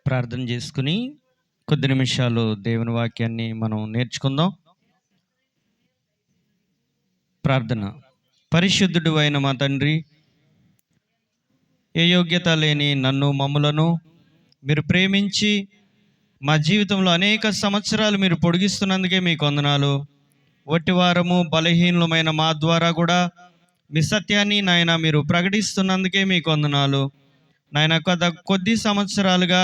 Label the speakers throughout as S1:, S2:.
S1: ప్రార్థన చేసుకుని కొద్ది నిమిషాలు దేవుని వాక్యాన్ని మనం నేర్చుకుందాం. ప్రార్థన. పరిశుద్ధుడు అయిన మా తండ్రి, ఏ యోగ్యత లేని నన్ను మమ్ములను మీరు ప్రేమించి మా జీవితంలో అనేక సంవత్సరాలు మీరు పొడిగిస్తున్నందుకే మీకు వందనాలు. వట్టివారము బలహీనులమైన మా ద్వారా కూడా మీ సత్యాన్ని నాయన మీరు ప్రకటిస్తున్నందుకే మీకు వందనాలు. నాయన కొద్ది సంవత్సరాలుగా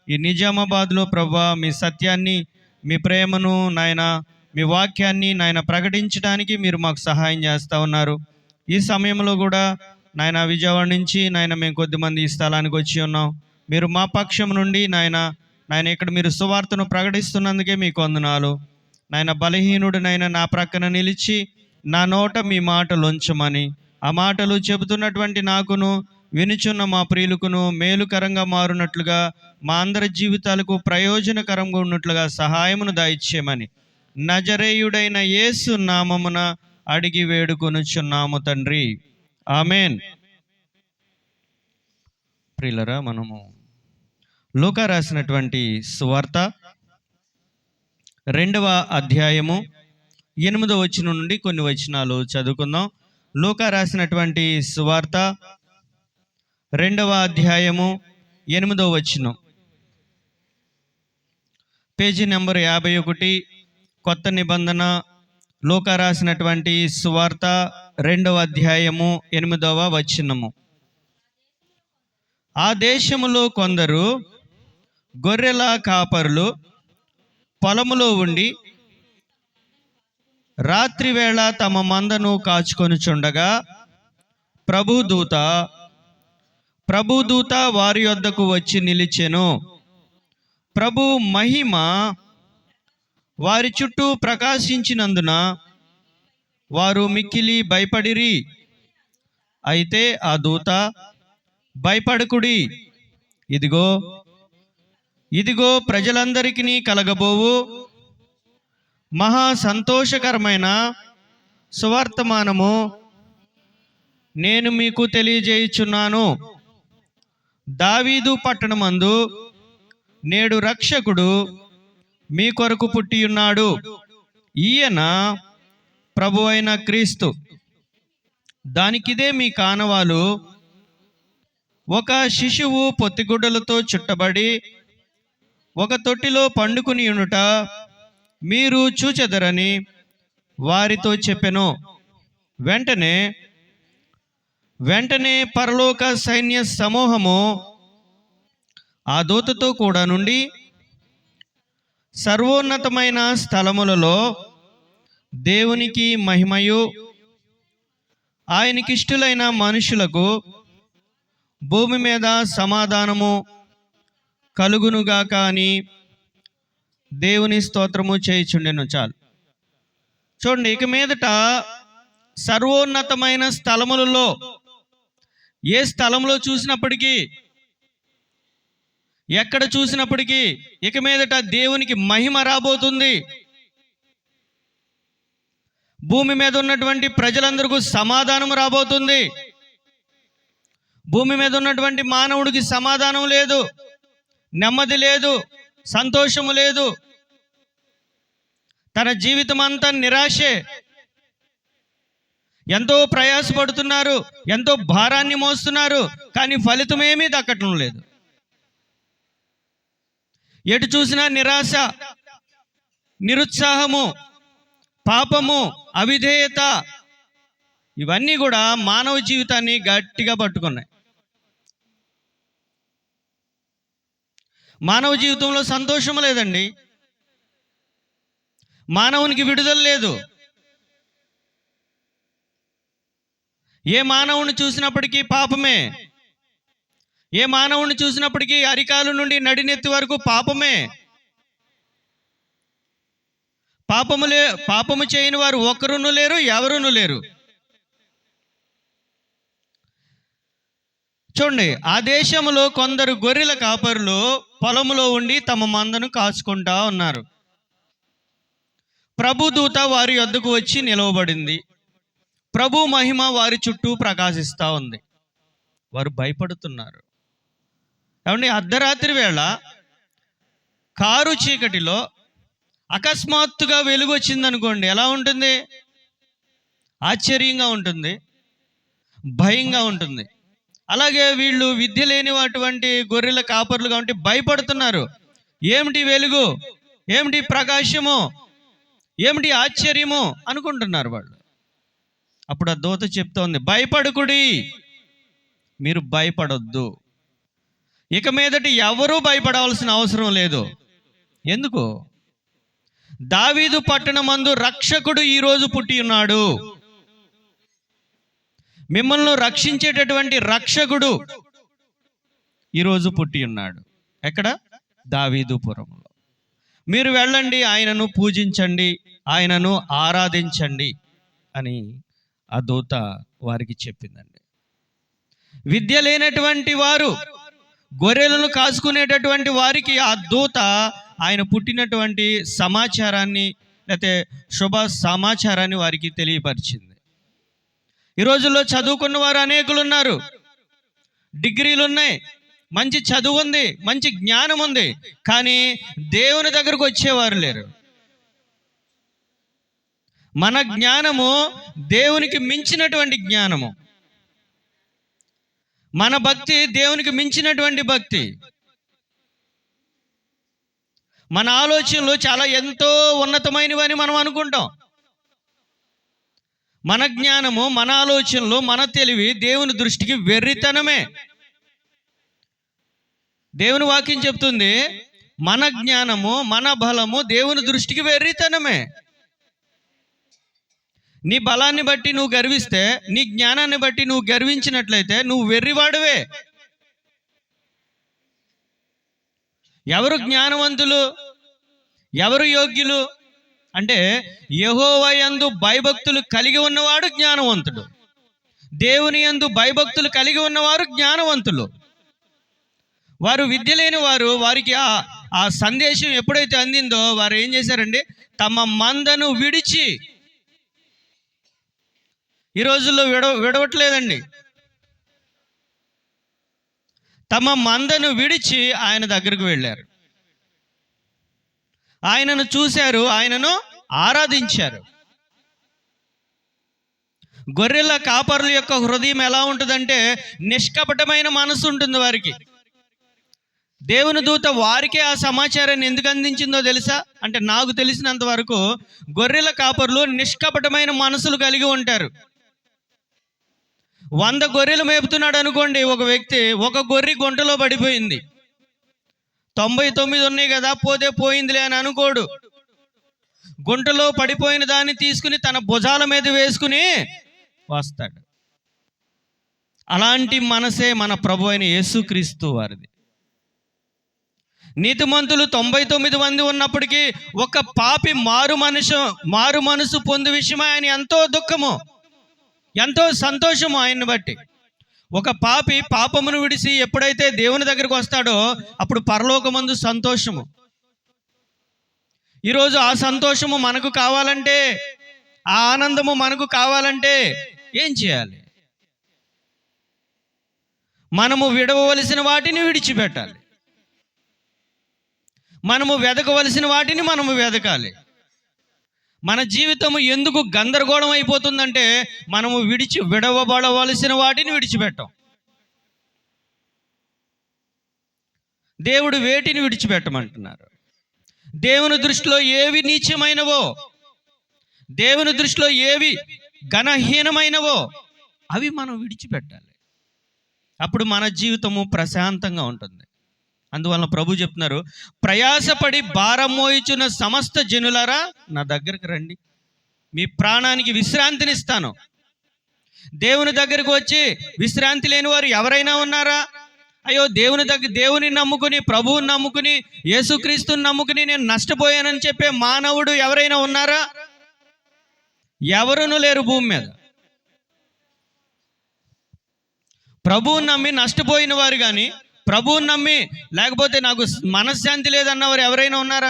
S1: ఈ నిజామాబాద్లో ప్రభా మీ సత్యాన్ని, మీ ప్రేమను నాయన, మీ వాక్యాన్ని నాయన ప్రకటించడానికి మీరు మాకు సహాయం చేస్తూ ఉన్నారు. ఈ సమయంలో కూడా నాయన విజయవాడ నుంచి నాయన మేము కొద్దిమంది ఈ స్థలానికి వచ్చి ఉన్నాం. మీరు మా పక్షం నుండి నాయన ఇక్కడ మీరు సువార్తను ప్రకటిస్తున్నందుకే మీకు వందనాలు. నాయన బలహీనుడు నా ప్రక్కన నిలిచి నా నోట మీ మాటలు ఉంచమని, ఆ మాటలు చెబుతున్నటువంటి నాకును వినుచున్న మా ప్రియులకును మేలుకరంగా మారునట్లుగా, మా అందరి జీవితాలకు ప్రయోజనకరంగా ఉన్నట్లుగా సహాయమును దయచేయమని నజరేయుడైన యేసు నామమున అడిగి వేడుకొనుచున్నాము తండ్రి, ఆమెన్. ప్రియులరా, మనము లూకా రాసినటువంటి సువార్త 2వ అధ్యాయము 8వ వచనం నుండి కొన్ని వచనాలు చదువుకుందాం. లూకా రాసినటువంటి సువార్త 2వ అధ్యాయము 8వ వచనం, పేజీ నెంబర్ 51, కొత్త నిబంధన. లూకా రాసినటువంటి సువార్త 2వ అధ్యాయము 8వ వచనము. ఆ దేశములో కొందరు గొర్రెల కాపరులు పొలములో ఉండి రాత్రివేళ తమ మందను కాచుకొనుచుండగా ప్రభుదూత వారి యొద్దకు వచ్చి నిలిచెను. ప్రభు మహిమ వారి చుట్టూ ప్రకాశించినందున వారు మిక్కిలి భయపడిరి. అయితే ఆ దూత, భయపడకుడి, ఇదిగో ప్రజలందరికీ కలగబోవు మహా సంతోషకరమైన సువర్తమానము నేను మీకు తెలియజేయుచున్నాను. దావీదు పట్టణమందు నేడు రక్షకుడు మీ కొరకు పుట్టియున్నాడు. ఈయన ప్రభు అయిన క్రీస్తు. దానికిదే మీ కానవాలు. ఒక శిశువు పొత్తిగుడ్డలతో చుట్టబడి ఒక తొట్టిలో పండుకుని ఉండుట మీరు చూచెదరని వారితో చెప్పెను. వెంటనే పరలోక సైన్య సమూహము ఆ దూతతో కూడా నుండి సర్వోన్నతమైన స్థలములలో దేవునికి మహిమయు, ఆయనకిష్టులైన మనుషులకు భూమి మీద సమాధానము కలుగునుగాక అని దేవుని స్తోత్రము చేయుచుండెను. చాలు చూడండి. ఇక మీదట సర్వోన్నతమైన స్థలములలో, ఏ స్థలంలో చూసినప్పటికీ, ఎక్కడ చూసినప్పటికీ ఇక మీదట దేవునికి మహిమ రాబోతుంది. భూమి మీద ఉన్నటువంటి ప్రజలందరికీ సమాధానం రాబోతుంది. భూమి మీద ఉన్నటువంటి మానవుడికి సమాధానం లేదు, నెమ్మది లేదు, సంతోషము లేదు. తన జీవితం అంతా నిరాశే. ఎంతో ప్రయాసపడుతున్నారు, ఎంతో భారాన్ని మోస్తున్నారు, కానీ ఫలితమేమీ దక్కటం లేదు. ఎటు చూసినా నిరాశ, నిరుత్సాహము, పాపము, అవిధేయత, ఇవన్నీ కూడా మానవ జీవితాన్ని గట్టిగా పట్టుకున్నాయి. మానవ జీవితంలో సంతోషం లేదండి. మానవునికి విడుదల లేదు. ఏ మానవుని చూసినప్పటికీ పాపమే. ఏ మానవుని చూసినప్పటికీ అరికాలు నుండి నడినెత్తి వరకు పాపమే. పాపము చేయని వారు ఒక్కరును లేరు, ఎవరునూ లేరు. చూడండి, ఆ దేశంలో కొందరు గొర్రెల కాపరులు పొలములో ఉండి తమ మందను కాచుకుంటా ఉన్నారు. ప్రభుదూత వారి యొద్దకు వచ్చి నిలవబడింది. ప్రభు మహిమ వారి చుట్టూ ప్రకాశిస్తూ ఉంది. వారు భయపడుతున్నారు. ఏమండి, అర్ధరాత్రి వేళ కారు చీకటిలో అకస్మాత్తుగా వెలుగు వచ్చిందనుకోండి, ఎలా ఉంటుంది? ఆశ్చర్యంగా ఉంటుంది, భయంగా ఉంటుంది. అలాగే వీళ్ళు విద్య లేని అటువంటి గొర్రెల కాపర్లుగా ఉంటే భయపడుతున్నారు. ఏమిటి వెలుగు, ఏమిటి ప్రకాశము, ఏమిటి ఆశ్చర్యము అనుకుంటున్నారు వాళ్ళు. అప్పుడు ఆ దూత చెప్తోంది, భయపడకుడి, మీరు భయపడొద్దు. ఇక మీదటి ఎవరూ భయపడవలసిన అవసరం లేదు. ఎందుకు? దావీదు పట్టణమందు రక్షకుడు ఈరోజు పుట్టి ఉన్నాడు. మిమ్మల్ని రక్షించేటటువంటి రక్షకుడు ఈరోజు పుట్టి ఉన్నాడు. ఎక్కడ? దావీదుపురంలో. మీరు వెళ్ళండి, ఆయనను పూజించండి, ఆయనను ఆరాధించండి అని ఆ దూత వారికి చెప్పిందండి. విద్య లేనటువంటి వారు, గొర్రెలను కాసుకునేటటువంటి వారికి ఆ దూత ఆయన పుట్టినటువంటి సమాచారాన్ని, లేకపోతే శుభ సమాచారాన్ని వారికి తెలియపరిచింది. ఈ రోజుల్లో చదువుకున్న వారు అనేకులు ఉన్నారు, డిగ్రీలు ఉన్నాయి, మంచి చదువు ఉంది, మంచి జ్ఞానం ఉంది, కానీ దేవుని దగ్గరకు వచ్చేవారు లేరు. మన జ్ఞానము దేవునికి మించినటువంటి జ్ఞానము, మన భక్తి దేవునికి మించినటువంటి భక్తి. మన ఆలోచనలు చాలా ఎంతో ఉన్నతమైనవని మనం అనుకుంటాం. మన జ్ఞానము, మన ఆలోచనలు, మన తెలివి దేవుని దృష్టికి వెర్రితనమే. దేవుని వాక్యం చెప్తుంది, మన జ్ఞానము, మన బలము దేవుని దృష్టికి వెర్రితనమే. నీ బలాన్ని బట్టి నువ్వు గర్విస్తే, నీ జ్ఞానాన్ని బట్టి నువ్వు గర్వించినట్లయితే నువ్వు వెర్రివాడువే. ఎవరు జ్ఞానవంతులు, ఎవరు యోగ్యులు అంటే యెహోవా యందు భయభక్తులు కలిగి ఉన్నవాడు జ్ఞానవంతుడు. దేవుని యందు భయభక్తులు కలిగి ఉన్నవారు జ్ఞానవంతులు. వారు విద్య లేని వారు, వారికి ఆ సందేశం ఎప్పుడైతే అందిందో వారు ఏం చేశారండి? తమ మందను విడిచి, ఈ రోజుల్లో విడవట్లేదండి, తమ మందను విడిచి ఆయన దగ్గరకు వెళ్ళారు, ఆయనను చూశారు, ఆయనను ఆరాధించారు. గొర్రెల కాపరుల యొక్క హృదయం ఎలా ఉంటుందంటే నిష్కపటమైన మనసు ఉంటుంది వారికి. దేవుని దూత వారికే ఆ సమాచారాన్ని ఎందుకు అందించిందో తెలుసా? అంటే నాకు తెలిసినంత వరకు గొర్రెల కాపరులు నిష్కపటమైన మనసులు కలిగి ఉంటారు. 100 గొర్రెలు మేపుతున్నాడు అనుకోండి ఒక వ్యక్తి, ఒక గొర్రె గుంటలో పడిపోయింది, 99 ఉన్నాయి కదా, పోతే పోయిందిలే అని అనుకోడు. గుంటలో పడిపోయిన దాన్ని తీసుకుని తన భుజాల మీద వేసుకుని వస్తాడు. అలాంటి మనసే మన ప్రభు అయిన యేసుక్రీస్తు వారిది. నీతిమంతులు 99 మంది ఉన్నప్పటికీ ఒక పాపి మారు మనసు పొందు విషయమై ఆయన ఎంతో దుఃఖము, ఎంతో సంతోషము ఆయన్ని బట్టి. ఒక పాపి పాపమును విడిచి ఎప్పుడైతే దేవుని దగ్గరికి వస్తాడో అప్పుడు పరలోకమందు సంతోషము. ఈరోజు ఆ సంతోషము మనకు కావాలంటే, ఆ ఆనందము మనకు కావాలంటే ఏం చేయాలి? మనము విడవవలసిన వాటిని విడిచిపెట్టాలి, మనము వెదకవలసిన వాటిని మనము వెదకాలి. మన జీవితము ఎందుకు గందరగోళం అయిపోతుందంటే మనము విడవబడవలసిన వాటిని విడిచిపెట్టాం. దేవుడు వేటిని విడిచిపెట్టమంటున్నారు? దేవుని దృష్టిలో ఏవి నీచమైనవో, దేవుని దృష్టిలో ఏవి ఘనహీనమైనవో అవి మనం విడిచిపెట్టాలి. అప్పుడు మన జీవితము ప్రశాంతంగా ఉంటుంది. అందువలన ప్రభు చెప్తున్నారు, ప్రయాసపడి భారం మోయిచున్న సమస్త జనులారా నా దగ్గరికి రండి, మీ ప్రాణానికి విశ్రాంతినిస్తాను. దేవుని దగ్గరకు వచ్చి విశ్రాంతి లేని వారు ఎవరైనా ఉన్నారా? అయ్యో దేవుని నమ్ముకుని, ప్రభువుని నమ్ముకుని, యేసుక్రీస్తుని నమ్ముకుని నేను నష్టపోయానని చెప్పే మానవుడు ఎవరైనా ఉన్నారా? ఎవరునూ లేరు భూమి మీద. ప్రభువుని నమ్మి నష్టపోయిన వారు కానీ, ప్రభువుని నమ్మి లేకపోతే నాకు మనశ్శాంతి లేదన్నవారు ఎవరైనా ఉన్నారా?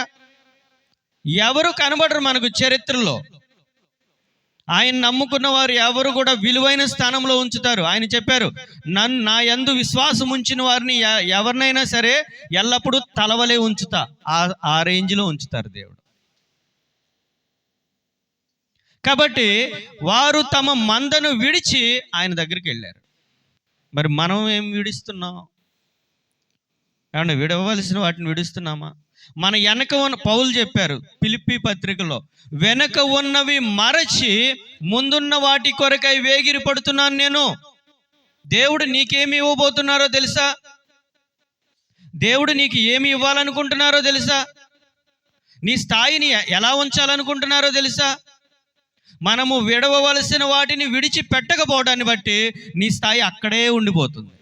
S1: ఎవరు కనబడరు మనకు చరిత్రలో. ఆయన నమ్ముకున్న వారు ఎవరు కూడా విలువైన స్థానంలో ఉంచుతారు. ఆయన చెప్పారు, నా యందు విశ్వాసం ఉంచిన వారిని ఎవరినైనా సరే ఎల్లప్పుడూ తలవలే ఉంచుతా. ఆ రేంజ్లో ఉంచుతారు దేవుడు. కాబట్టి వారు తమ మందను విడిచి ఆయన దగ్గరికి వెళ్ళారు. మరి మనం ఏం విడిస్తున్నాం? ఏమన్నా విడవలసిన వాటిని విడుస్తున్నామా? మన వెనక ఉన్న పౌలు చెప్పారు ఫిలిప్పీ పత్రికలో, వెనక ఉన్నవి మరచి ముందున్న వాటి కొరకై వేగిరి పడుతున్నాను నేను. దేవుడు నీకేమి ఇవ్వబోతున్నారో తెలుసా? దేవుడు నీకు ఏమి ఇవ్వాలనుకుంటున్నారో తెలుసా? నీ స్థాయిని ఎలా ఉంచాలనుకుంటున్నారో తెలుసా? మనము విడవవలసిన వాటిని విడిచిపెట్టకపోవడాన్ని బట్టి నీ స్థాయి అక్కడే ఉండిపోతుంది.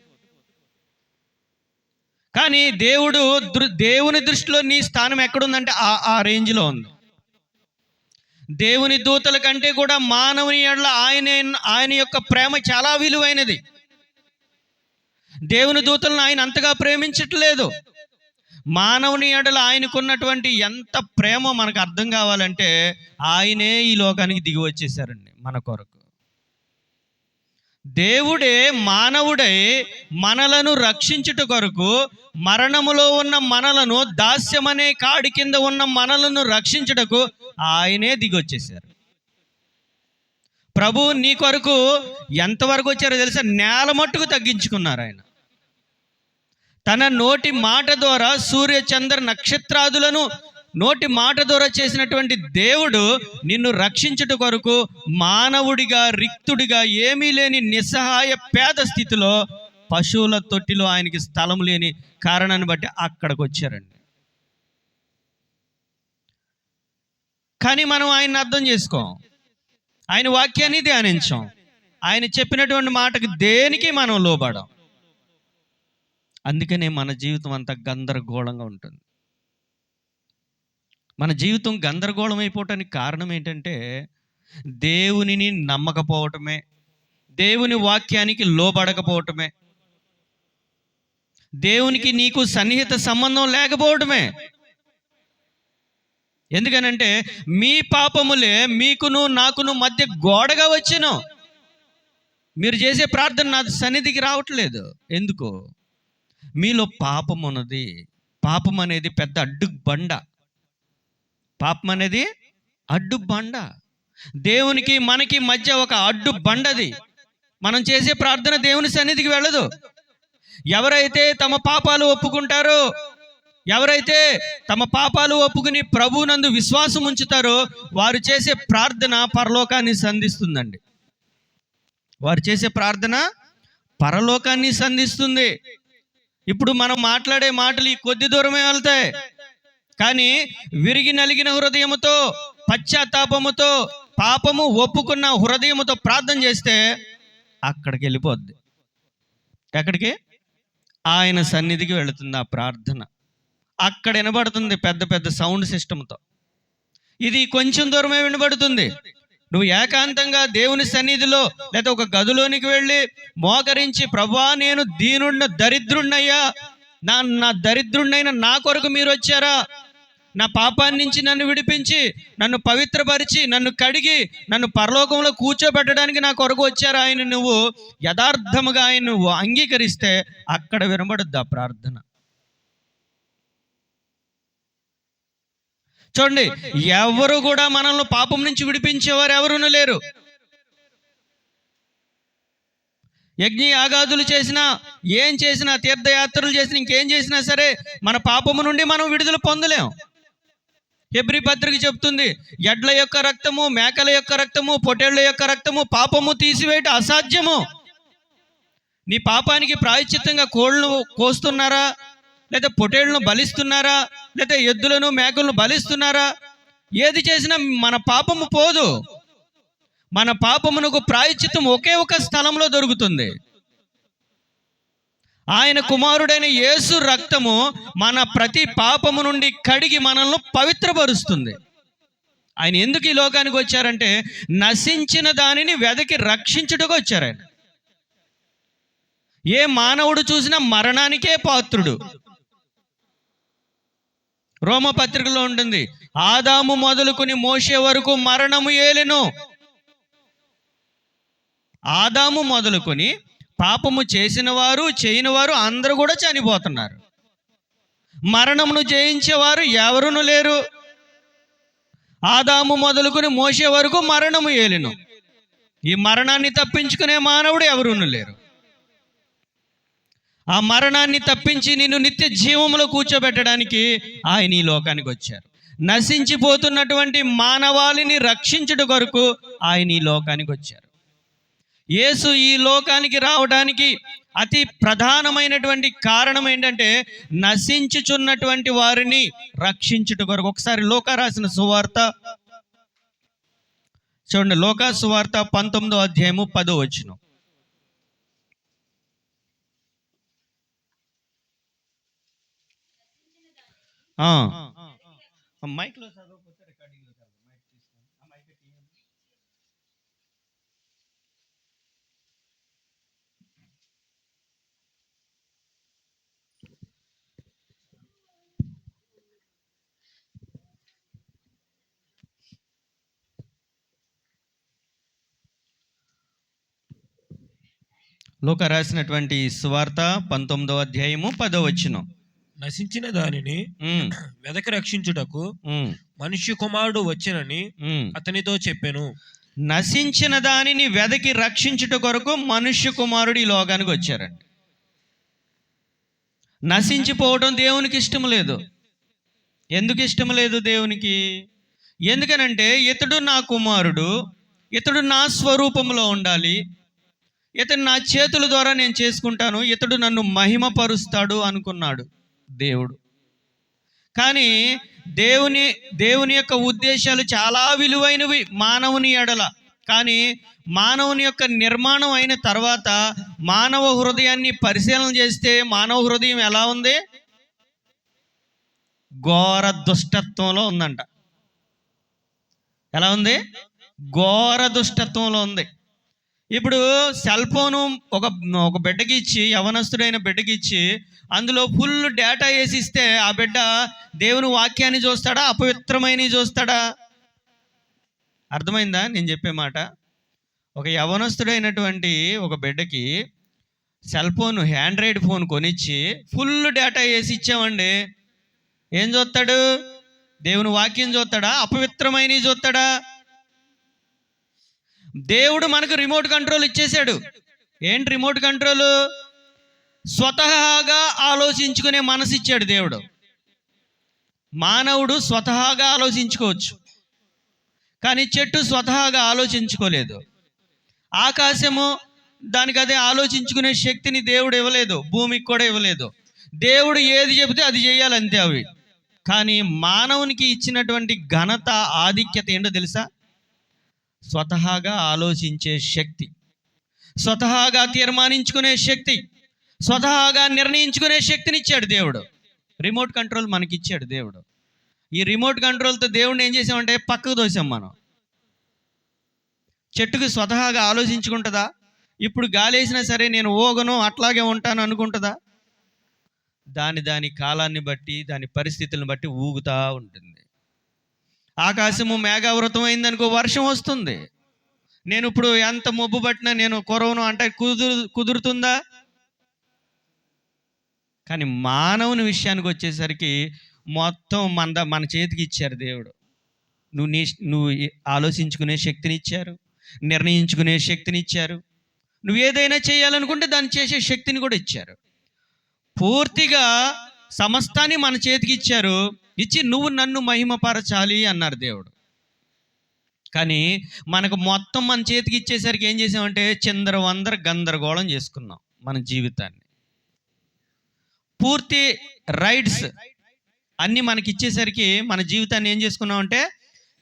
S1: కానీ దేవుని దృష్టిలో నీ స్థానం ఎక్కడుందంటే ఆ రేంజ్లో ఉంది. దేవుని దూతల కంటే కూడా మానవుని యెడల ఆయన యొక్క ప్రేమ చాలా విలువైనది. దేవుని దూతలను ఆయన అంతగా ప్రేమించట్లేదు. మానవుని యెడల ఆయనకున్నటువంటి ఎంత ప్రేమ మనకు అర్థం కావాలంటే ఆయనే ఈ లోకానికి దిగి వచ్చేసారండి మన కొరకు. దేవుడే మానవుడై మనలను రక్షించుట కొరకు, మరణములో ఉన్న మనలను, దాస్యమనే కాడి కింద ఉన్న మనలను రక్షించుటకు ఆయనే దిగొచ్చేశారు. ప్రభు నీ కొరకు ఎంతవరకు వచ్చారో తెలుసా? నేల మట్టుకు తగ్గించుకున్నారు ఆయన. తన నోటి మాట ద్వారా సూర్య చంద్ర నక్షత్రాదులను నోటి మాట ద్వారా చేసినటువంటి దేవుడు నిన్ను రక్షించుట కొరకు మానవుడిగా, రిక్తుడిగా, ఏమీ లేని నిస్సహాయ పేద స్థితిలో పశువుల తొట్టిలో ఆయనకి స్థలం లేని కారణాన్ని బట్టి అక్కడికి వచ్చారండి. కానీ మనం ఆయన్ని అర్థం చేసుకోం, ఆయన వాక్యాన్ని ధ్యానించాం, ఆయన చెప్పినటువంటి మాటకి దేనికి మనం లోబడం. అందుకనే మన జీవితం అంతా గందరగోళంగా ఉంటుంది. మన జీవితం గందరగోళం అయిపోవటానికి కారణం ఏంటంటే దేవునిని నమ్మకపోవటమే, దేవుని వాక్యానికి లోబడకపోవటమే, దేవునికి నీకు సన్నిహిత సంబంధం లేకపోవటమే. ఎందుకనంటే మీ పాపములే మీకును నాకును మధ్య గోడగా వచ్చెను. మీరు చేసే ప్రార్థన నా సన్నిధికి రావట్లేదు. ఎందుకు? మీలో పాపం ఉన్నది. పాపం అనేది పెద్ద అడ్డు బండ. పాపం అనేది అడ్డు బండ. దేవునికి మనకి మధ్య ఒక అడ్డు బండది. మనం చేసే ప్రార్థన దేవుని సన్నిధికి వెళ్ళదు. ఎవరైతే తమ పాపాలు ఒప్పుకుంటారో, ఎవరైతే తమ పాపాలు ఒప్పుకుని ప్రభువునందు విశ్వాసం ఉంచుతారో వారు చేసే ప్రార్థన పరలోకాన్ని సంధిస్తుందండి. వారు చేసే ప్రార్థన పరలోకాన్ని సంధిస్తుంది. ఇప్పుడు మనం మాట్లాడే మాటలు ఈ కొద్ది దూరమే వెళ్తాయి. కానీ విరిగి నలిగిన హృదయముతో, పశ్చాత్తాపముతో, పాపము ఒప్పుకున్న హృదయముతో ప్రార్థన చేస్తే అక్కడికి వెళ్ళిపోద్ది. ఎక్కడికి? ఆయన సన్నిధికి వెళుతుంది ఆ ప్రార్థన. అక్కడ వినబడుతుంది పెద్ద పెద్ద సౌండ్ సిస్టమ్తో. ఇది కొంచెం దూరమే వినబడుతుంది. నువ్వు ఏకాంతంగా దేవుని సన్నిధిలో లేదా ఒక గదిలోనికి వెళ్ళి మోకరించి, ప్రభువా నేను దరిద్రుణ్ణయ్యా, నా దరిద్రుణ్ణైన నా కొరకు మీరు వచ్చారా, నా పాపాన్ని నుంచి నన్ను విడిపించి, నన్ను పవిత్రపరిచి, నన్ను కడిగి, నన్ను పరలోకంలో కూర్చోబెట్టడానికి నా కొరకు వచ్చారా ఆయన నువ్వు యథార్థముగా ఆయన నువ్వు అంగీకరిస్తే అక్కడ వినబడుద్ది ఆ ప్రార్థన. చూడండి, ఎవరు కూడా మనల్ని పాపం నుంచి విడిపించేవారు ఎవరునూ లేరు. యజ్ఞ యాగాదులు చేసినా, ఏం చేసినా, తీర్థయాత్రలు చేసినా, ఇంకేం చేసినా సరే మన పాపము నుండి మనం విడుదల పొందలేం. హెబ్రీ పత్రిక చెప్తుంది, ఎడ్ల యొక్క రక్తము, మేకల యొక్క రక్తము, పొట్టేళ్ల యొక్క రక్తము పాపము తీసివేయటం అసాధ్యము. నీ పాపానికి ప్రాయశ్చిత్తంగా కోళ్ళను కోస్తున్నారా, లేదా పొట్టేళ్లను బలిస్తున్నారా, లేదా ఎద్దులను మేకలను బలిస్తున్నారా, ఏది చేసినా మన పాపము పోదు. మన పాపమునకు ప్రాయశ్చిత్తం ఒకే ఒక స్థలంలో దొరుకుతుంది. ఆయన కుమారుడైన యేసు రక్తము మన ప్రతి పాపము నుండి కడిగి మనల్ని పవిత్రపరుస్తుంది. ఆయన ఎందుకు ఈ లోకానికి వచ్చారంటే నశించిన దానిని వెదకి రక్షించుటకు వచ్చారు. ఆయన ఏ మానవుడు చూసినా మరణానికే పాత్రుడు. రోమపత్రికలో ఉంటుంది, ఆదాము మొదలుకొని మోషే వరకు మరణము ఏలెను. ఆదాము మొదలుకొని పాపము చేసిన వారు చేయని వారు అందరూ కూడా చనిపోతున్నారు. మరణమును జయించేవారు ఎవరును లేరు. ఆదాము మొదలుకొని మోసే వరకు మరణము ఏలిను. ఈ మరణాన్ని తప్పించుకునే మానవుడు ఎవరును లేరు. ఆ మరణాన్ని తప్పించి నిన్ను నిత్య జీవములో కూర్చోబెట్టడానికి ఆయన ఈ లోకానికి వచ్చారు. నశించిపోతున్నటువంటి మానవాళిని రక్షించుట కొరకు ఆయన ఈ లోకానికి వచ్చారు. యేసు ఈ లోకానికి రావడానికి అతి ప్రధానమైనటువంటి కారణం ఏంటంటే నశించుచున్నటువంటి వారిని రక్షించుట కొరకు. ఒకసారి లూకా రాసిన సువార్త చూడండి, లూకా సువార్త 19వ అధ్యాయము 10వ వచనం. మైక్లో చదవకపోతే రికార్డింగ్లో చదవ. మైక్ తీసుకోండి, ఆ మైక్ తీయండి. లూకా రాసినటువంటి సువార్త 19వ అధ్యాయము 10వ వచనం.
S2: నశించిన దానిని వెదకి రక్షించుటకు మనుష్య కుమారుడు వచ్చెనని అతనితో చెప్పెను.
S1: నశించిన దానిని వెదకి రక్షించుట కొరకు మనుష్య కుమారుడు ఈ లోకానికి వచ్చారండి. నశించిపోవడం దేవునికి ఇష్టం లేదు. ఎందుకు ఇష్టం లేదు దేవునికి? ఎందుకనంటే ఇతడు నా కుమారుడు, ఇతడు నా స్వరూపంలో ఉండాలి, ఇతడు నా చేతుల ద్వారా నేను చేసుకుంటాను, ఇతడు నన్ను మహిమపరుస్తాడు అనుకున్నాడు దేవుడు. కానీ దేవుని యొక్క ఉద్దేశాలు చాలా విలువైనవి మానవుని ఎడల. కానీ మానవుని యొక్క నిర్మాణం అయిన తర్వాత మానవ హృదయాన్ని పరిశీలన చేస్తే మానవ హృదయం ఎలా ఉంది? ఘోర దుష్టత్వంలో ఉందంట. ఎలా ఉంది? ఘోర దుష్టత్వంలో ఉంది. ఇప్పుడు సెల్ ఫోను ఒక బిడ్డకి ఇచ్చి, యవనస్తుడైన బిడ్డకి ఇచ్చి అందులో ఫుల్ డేటా వేసి ఇస్తే ఆ బిడ్డ దేవుని వాక్యాన్ని చూస్తాడా, అపవిత్రమైనవి చూస్తాడా? అర్థమైందా నేను చెప్పే మాట? ఒక యవనస్తుడైనటువంటి ఒక బిడ్డకి సెల్ ఫోన్, ఆండ్రాయిడ్ ఫోన్ కొనిచ్చి ఫుల్ డేటా వేసి ఇచ్చామండి, ఏం చూస్తాడు? దేవుని వాక్యం చూస్తాడా, అపవిత్రమైనవి చూస్తాడా? దేవుడు మనకు రిమోట్ కంట్రోల్ ఇచ్చేశాడు. ఏంటి రిమోట్ కంట్రోల్? స్వతహాగా ఆలోచించుకునే మనసు ఇచ్చాడు దేవుడు. మానవుడు స్వతహాగా ఆలోచించుకోవచ్చు, కానీ చెట్టు స్వతహాగా ఆలోచించుకోలేదు. ఆకాశము దానికి అదే ఆలోచించుకునే శక్తిని దేవుడు ఇవ్వలేదు, భూమికి కూడా ఇవ్వలేదు. దేవుడు ఏది చెబితే అది చేయాలంతే అవి. కానీ మానవునికి ఇచ్చినటువంటి ఘనత, ఆధిక్యత ఏంటో తెలుసా? స్వతహాగా ఆలోచించే శక్తి, స్వతహాగా తీర్మానించుకునే శక్తి, స్వతహాగా నిర్ణయించుకునే శక్తిని ఇచ్చాడు దేవుడు. రిమోట్ కంట్రోల్ మనకిచ్చాడు దేవుడు. ఈ రిమోట్ కంట్రోల్తో దేవుడిని ఏం చేసామంటే పక్కకు దోసాం మనం. చెట్టుకు స్వతహాగా ఆలోచించుకుంటుందా? ఇప్పుడు గాలి వేసినా సరే నేను ఊగను, అట్లాగే ఉంటాను అనుకుంటుందా? దాని కాలాన్ని బట్టి, దాని పరిస్థితులను బట్టి ఊగుతూ ఉంటుంది. ఆకాశము మేఘావృతం అయిందనుకో వర్షం వస్తుంది. నేను ఇప్పుడు ఎంత మబ్బు పట్టినా నేను కురవను అంటే కుదురుతుందా? కానీ మానవుని విషయానికి వచ్చేసరికి మొత్తం మన చేతికి ఇచ్చారు దేవుడు. నువ్వు ఆలోచించుకునే శక్తిని ఇచ్చారు, నిర్ణయించుకునే శక్తిని ఇచ్చారు. నువ్వు ఏదైనా చేయాలనుకుంటే దాన్ని చేసే శక్తిని కూడా ఇచ్చారు. పూర్తిగా సమస్తాన్ని మన చేతికి ఇచ్చారు. ఇచ్చి నువ్వు నన్ను మహిమపరచాలి అన్నారు దేవుడు. కానీ మనకు మొత్తం మన చేతికి ఇచ్చేసరికి ఏం చేసామంటే చిందరవందర గందరగోళం చేసుకున్నాం మన జీవితాన్ని. పూర్తి రైట్స్ అన్నీ మనకి ఇచ్చేసరికి మన జీవితాన్ని ఏం చేసుకున్నామంటే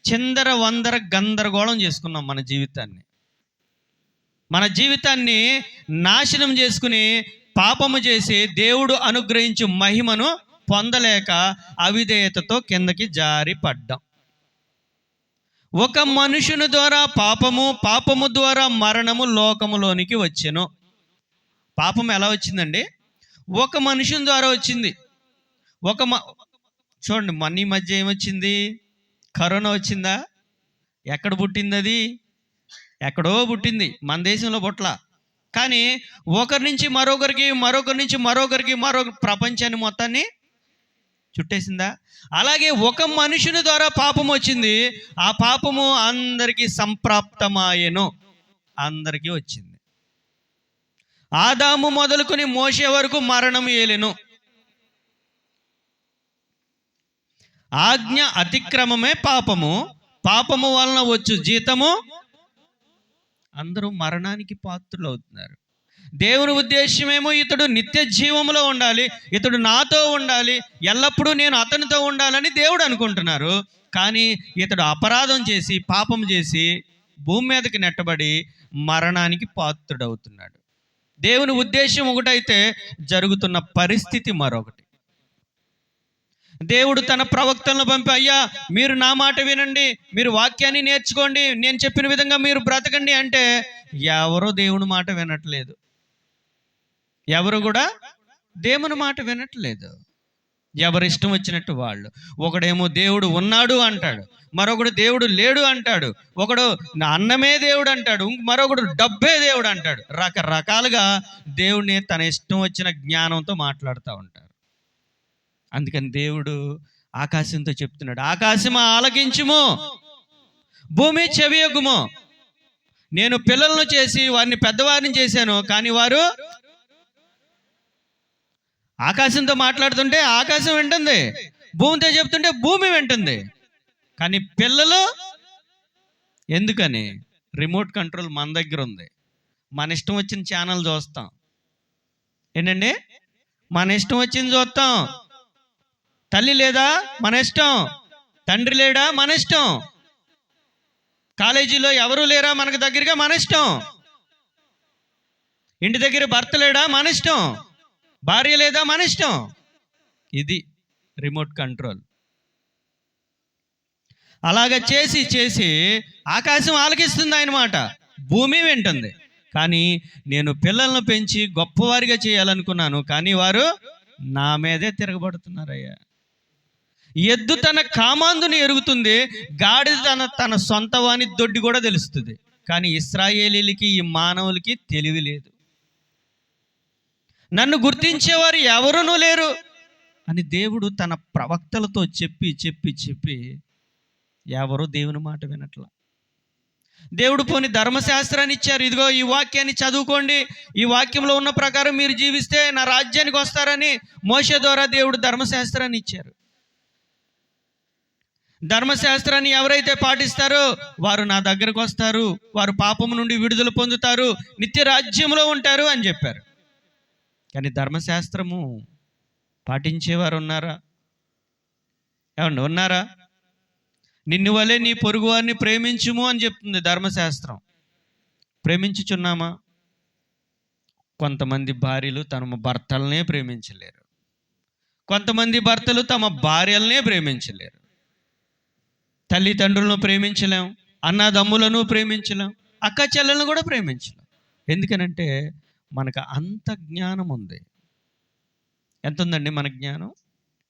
S1: చిందరవందర గందరగోళం చేసుకున్నాం మన జీవితాన్ని. మన జీవితాన్ని నాశనం చేసుకుని పాపము చేసి దేవుడు అనుగ్రహించు మహిమను పొందలేక అవిధేయతతో కిందకి జారి పడ్డాం. ఒక మనుషుని ద్వారా పాపము ద్వారా మరణము లోకములోనికి వచ్చెను. పాపం ఎలా వచ్చిందండి? ఒక మనుషుని ద్వారా వచ్చింది. చూడండి, మన ఈ మధ్య ఏమొచ్చింది? కరోనా వచ్చిందా? ఎక్కడ పుట్టింది అది? ఎక్కడో పుట్టింది, మన దేశంలో పుట్ల. కానీ ఒకరి నుంచి మరొకరికి, మరొకరి నుంచి మరొకరికి, ప్రపంచాన్ని మొత్తాన్ని చుట్టేసిందా? అలాగే ఒక మనుషుని ద్వారా పాపం వచ్చింది. ఆ పాపము అందరికీ సంప్రాప్తమాయెను, అందరికీ వచ్చింది. ఆదాము మొదలుకొని మోషే వరకు మరణం ఏలెను. ఆజ్ఞ అతిక్రమమే పాపము, పాపము వలన వచ్చు జీతము. అందరూ మరణానికి పాత్రులు అవుతున్నారు. దేవుని ఉద్దేశమేమో ఇతడు నిత్య జీవంలో ఉండాలి, ఇతడు నాతో ఉండాలి, ఎల్లప్పుడూ నేను అతనితో ఉండాలని దేవుడు అనుకుంటున్నారు. కానీ ఇతడు అపరాధం చేసి, పాపం చేసి భూమి మీదకి నెట్టబడి మరణానికి పాత్రుడవుతున్నాడు. దేవుని ఉద్దేశం ఒకటైతే జరుగుతున్న పరిస్థితి మరొకటి. దేవుడు తన ప్రవక్తలను పంపి, అయ్యా మీరు నా మాట వినండి, మీరు వాక్యాన్ని నేర్చుకోండి, నేను చెప్పిన విధంగా మీరు బ్రతకండి అంటే ఎవరో దేవుని మాట వినట్లేదు. ఎవరు కూడా దేవుని మాట వినట్లేదు. ఎవరి ఇష్టం వచ్చినట్టు వాళ్ళు. ఒకడేమో దేవుడు ఉన్నాడు అంటాడు, మరొకడు దేవుడు లేడు అంటాడు, ఒకడు నా అన్నమే దేవుడు అంటాడు, మరొకడు డబ్బే దేవుడు అంటాడు. రకరకాలుగా దేవుడిని తన ఇష్టం వచ్చిన జ్ఞానంతో మాట్లాడుతూ ఉంటారు. అందుకని దేవుడు ఆకాశంతో చెప్తున్నాడు, ఆకాశమా ఆలకించుము, భూమి చెవియొగ్గుము. నేను పిల్లలను చేసి వారిని పెద్దవారిని చేశాను, కానీ వారు, ఆకాశంతో మాట్లాడుతుంటే ఆకాశం వింటుంది, భూమితో చెప్తుంటే భూమి వింటుంది. కానీ పిల్లలు ఎందుకని? రిమోట్ కంట్రోల్ మన దగ్గర ఉంది. మన ఇష్టం వచ్చిన ఛానల్ చూస్తాం. ఏంటండి? మన ఇష్టం వచ్చింది చూస్తాం. తల్లి లేదా? మన ఇష్టం. తండ్రి లేడా? మన ఇష్టం. కాలేజీలో ఎవరు లేరా మనకు దగ్గరగా? మన ఇష్టం. ఇంటి దగ్గర భర్త లేడా? మన ఇష్టం. భార్య లేదా? మన ఇష్టం. ఇది రిమోట్ కంట్రోల్. అలాగ చేసి చేసి ఆకాశం ఆలకిస్తుంది ఆయన మాట, భూమి వింటుంది. కానీ నేను పిల్లలను పెంచి గొప్పవారిగా చేయాలనుకున్నాను, కానీ వారు నా మీదే తిరగబడుతున్నారయ్యా. ఎద్దు తన కామాందుని ఎరుగుతుంది, గాడిద తన సొంత వాని దొడ్డి కూడా తెలుస్తుంది. కానీ ఇశ్రాయేలీలకి, ఈ మానవులకి తెలివి లేదు. నన్ను గుర్తించేవారు ఎవరునూ లేరు అని దేవుడు తన ప్రవక్తలతో చెప్పి చెప్పి చెప్పి ఎవరు దేవుని మాట వినట్లా. దేవుడు పోని ధర్మశాస్త్రాన్ని ఇచ్చారు, ఇదిగో ఈ వాక్యాన్ని చదువుకోండి, ఈ వాక్యంలో ఉన్న ప్రకారం మీరు జీవిస్తే నా రాజ్యానికి వస్తారని మోషే ద్వారా దేవుడు ధర్మశాస్త్రాన్ని ఇచ్చారు. ధర్మశాస్త్రాన్ని ఎవరైతే పాటిస్తారో వారు నా దగ్గరకు వస్తారు, వారు పాపము నుండి విడుదల పొందుతారు, నిత్య రాజ్యంలో ఉంటారు అని చెప్పారు. కానీ ధర్మశాస్త్రము పాటించేవారు ఉన్నారా? ఏమండి, ఉన్నారా? నిన్ను వలె నీ పొరుగు వారిని ప్రేమించుము అని చెప్తుంది ధర్మశాస్త్రం. ప్రేమించుచున్నామా? కొంతమంది భార్యలు తమ భర్తలనే ప్రేమించలేరు, కొంతమంది భర్తలు తమ భార్యలనే ప్రేమించలేరు. తల్లిదండ్రులను ప్రేమించలేం, అన్నదమ్ములను ప్రేమించలేం, అక్క చెల్లెలను కూడా ప్రేమించలేం. ఎందుకనంటే మనకు అంత జ్ఞానం ఉంది. ఎంత ఉందండి మన జ్ఞానం?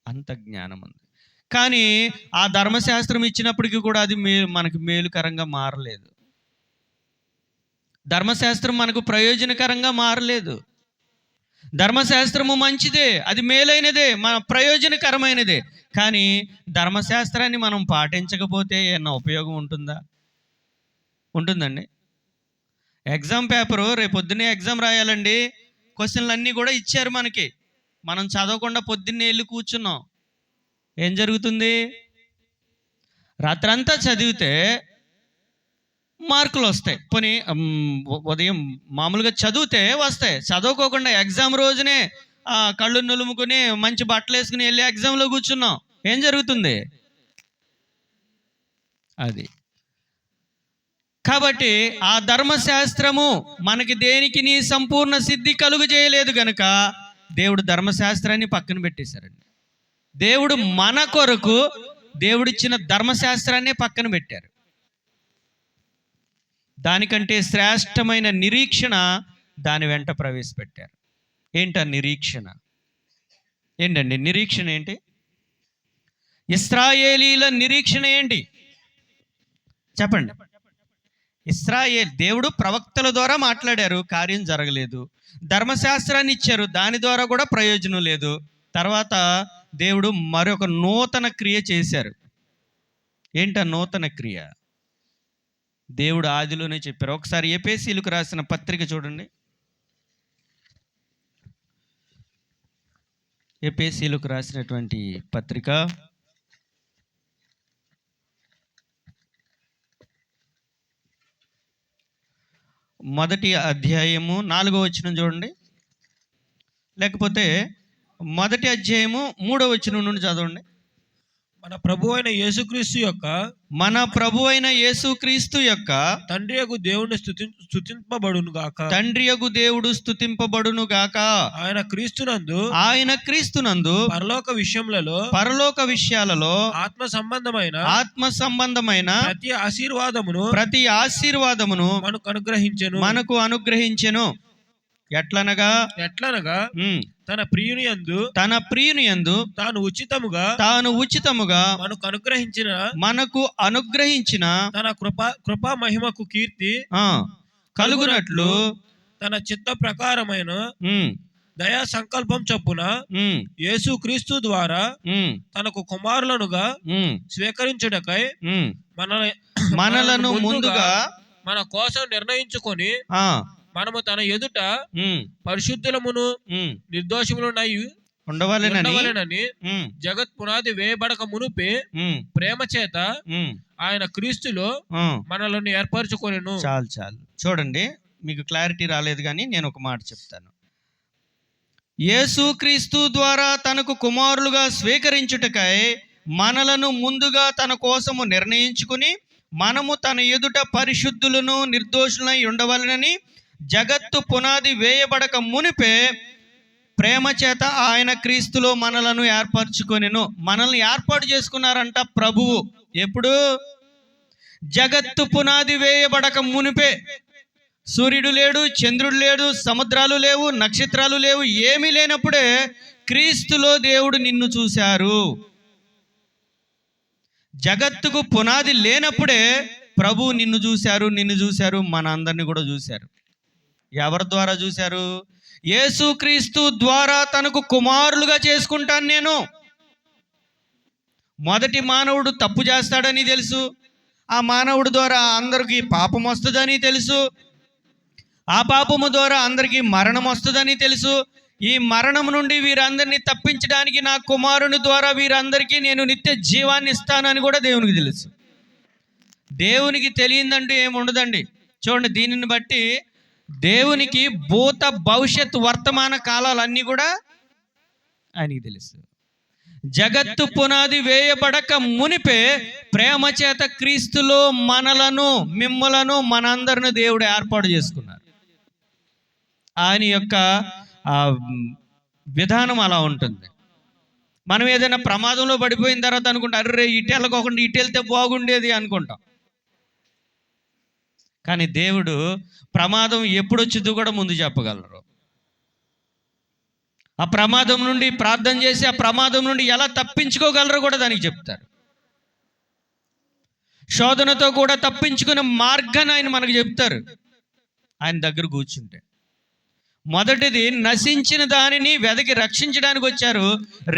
S1: అంత జ్ఞానం ఉంది. కానీ ఆ ధర్మశాస్త్రం ఇచ్చినప్పటికీ కూడా అది మనకు మేలుకరంగా మారలేదు. ధర్మశాస్త్రం మనకు ప్రయోజనకరంగా మారలేదు. ధర్మశాస్త్రము మంచిదే, అది మేలైనదే, మన ప్రయోజనకరమైనదే. కానీ ధర్మశాస్త్రాన్ని మనం పాటించకపోతే ఏమన్నా ఉపయోగం ఉంటుందా? ఉంటుందండి? ఎగ్జామ్ పేపరు రేపు పొద్దున్నే ఎగ్జామ్ రాయాలండి, క్వశ్చన్లు అన్నీ కూడా ఇచ్చారు మనకి, మనం చదవకుండా పొద్దున్నే వెళ్ళి కూర్చున్నాం. ఏం జరుగుతుంది? రాత్రంతా చదివితే మార్కులు వస్తాయి. పోనీ ఉదయం మామూలుగా చదివితే వస్తాయి, చదవుకోకుండా ఎగ్జామ్ రోజునే కళ్ళు నులుముకొని మంచి బట్టలు వేసుకుని వెళ్ళి ఎగ్జామ్లో కూర్చున్నాం. ఏం జరుగుతుంది? అది. కాబట్టి ఆ ధర్మశాస్త్రము మనకి దేనికి నీ సంపూర్ణ సిద్ధి కలుగు చేయలేదు గనుక దేవుడు ధర్మశాస్త్రాన్ని పక్కన పెట్టేశారండి. దేవుడు మన కొరకు దేవుడిచ్చిన ధర్మశాస్త్రాన్ని పక్కన పెట్టారు. దానికంటే శ్రేష్టమైన నిరీక్షణ దాని వెంట ప్రవేశపెట్టారు. ఏంట నిరీక్షణ? ఏంటండి నిరీక్షణ? ఏంటి? ఇశ్రాయేలీల నిరీక్షణ ఏంటి చెప్పండి? ఇశ్రాయేల్ దేవుడు ప్రవక్తల ద్వారా మాట్లాడారు, కార్యం జరగలేదు. ధర్మశాస్త్రాన్ని ఇచ్చారు, దాని ద్వారా కూడా ప్రయోజనం లేదు. తర్వాత దేవుడు మరొక నూతన క్రియ చేశారు. ఏంట నూతన క్రియ? దేవుడు ఆదిలోనే చెప్పారు. ఒకసారి ఎఫెసీయులకు రాసిన పత్రిక చూడండి. ఎఫెసీయులకు రాసినటువంటి పత్రిక 1వ అధ్యాయము 4వ వచనం చూడండి. లేకపోతే 1వ అధ్యాయము 3వ వచనం నుండి చదవండి.
S2: మన ప్రభువైన యేసుక్రీస్తు యొక్క తండ్రియగు దేవుని స్తుతింపబడును గాక. ఆయన క్రీస్తునందు పరలోక విషయాలలో ఆత్మ సంబంధమైన ప్రతి ఆశీర్వాదమును మనకు అనుగ్రహించెను. ఎట్లనగా తన ప్రియుని యందు తాను ఉచితముగా మనకు అనుగ్రహించిన తన కృపా మహిమకు కీర్తి కలుగునట్లు తన చిత్త ప్రకారమైన దయా సంకల్పం చొప్పున యేసుక్రీస్తు ద్వారా తనకు కుమారులనుగా స్వీకరించుటకై మనలను ముందుగా మన కోసం నిర్ణయించుకొని మనము తన ఎదుట పరిశుద్ధులమును నిర్దోషములునై ఉండవలెనని జగత్ పునాది వేయబడక మునుపే ప్రేమ చేత ఆయన క్రీస్తులో మనలను ఏర్పరచుకొనెను.
S1: చాలు చూడండి, మీకు క్లారిటీ రాలేదు కానీ నేను ఒక మాట చెప్తాను. యేసుక్రీస్తు ద్వారా తనకు కుమారులుగా స్వీకరించుటకై మనలను ముందుగా తన కోసము నిర్ణయించుకుని మనము తన ఎదుట పరిశుద్ధులను నిర్దోషులై ఉండవలెనని జగత్తు పునాది వేయబడక మునిపే ప్రేమ చేత ఆయన క్రీస్తులో మనలను ఏర్పరచుకొనెను. మనల్ని ఏర్పాటు చేసుకున్నారంట ప్రభువు. ఎప్పుడు? జగత్తు పునాది వేయబడక మునిపే. సూర్యుడు లేడు, చంద్రుడు లేడు, సముద్రాలు లేవు, నక్షత్రాలు లేవు, ఏమీ లేనప్పుడే క్రీస్తులో దేవుడు నిన్ను చూశారు. జగత్తుకు పునాది లేనప్పుడే ప్రభు నిన్ను చూశారు, మన అందరిని కూడా చూశారు. ఎవరి ద్వారా చూశారు? యేసుక్రీస్తు ద్వారా తనకు కుమారులుగా చేసుకుంటాను నేను. మొదటి మానవుడు తప్పు చేస్తాడని తెలుసు, ఆ మానవుడి ద్వారా అందరికీ పాపం వస్తుందని తెలుసు, ఆ పాపము ద్వారా అందరికీ మరణం వస్తుందని తెలుసు. ఈ మరణం నుండి వీరందరినీ తప్పించడానికి నా కుమారుని ద్వారా వీరందరికీ నేను నిత్య జీవాన్ని ఇస్తానని కూడా దేవునికి తెలుసు. దేవునికి తెలియదంటూ ఏముండదండి. చూడండి, దీనిని బట్టి దేవునికి భూత భవిష్యత్ వర్తమాన కాలాలన్నీ కూడా ఆయనకి తెలుసు. జగత్తు పునాది వేయబడక మునిపే ప్రేమ చేత క్రీస్తులో మిమ్మలను మనందరిని దేవుడు ఏర్పాటు చేసుకున్నారు. ఆయన యొక్క విధానం అలా ఉంటుంది. మనం ఏదైనా ప్రమాదంలో పడిపోయిన తర్వాత అనుకుంటాం, అర్రే ఇటు వెళ్ళకోకుండా ఇటు వెళ్తే బాగుండేది అనుకుంటాం. కానీ దేవుడు ప్రమాదం ఎప్పుడు వచ్చిందో కూడా ముందు చెప్పగలరు. ఆ ప్రమాదం నుండి ప్రార్థన చేసి ఆ ప్రమాదం నుండి ఎలా తప్పించుకోగలరో కూడా దానికి చెప్తారు. శోధనతో కూడా తప్పించుకునే మార్గాన్ని ఆయన మనకు చెప్తారు ఆయన దగ్గర కూర్చుంటే. మొదటిది నశించిన దానిని వెదకి రక్షించడానికి వచ్చారు,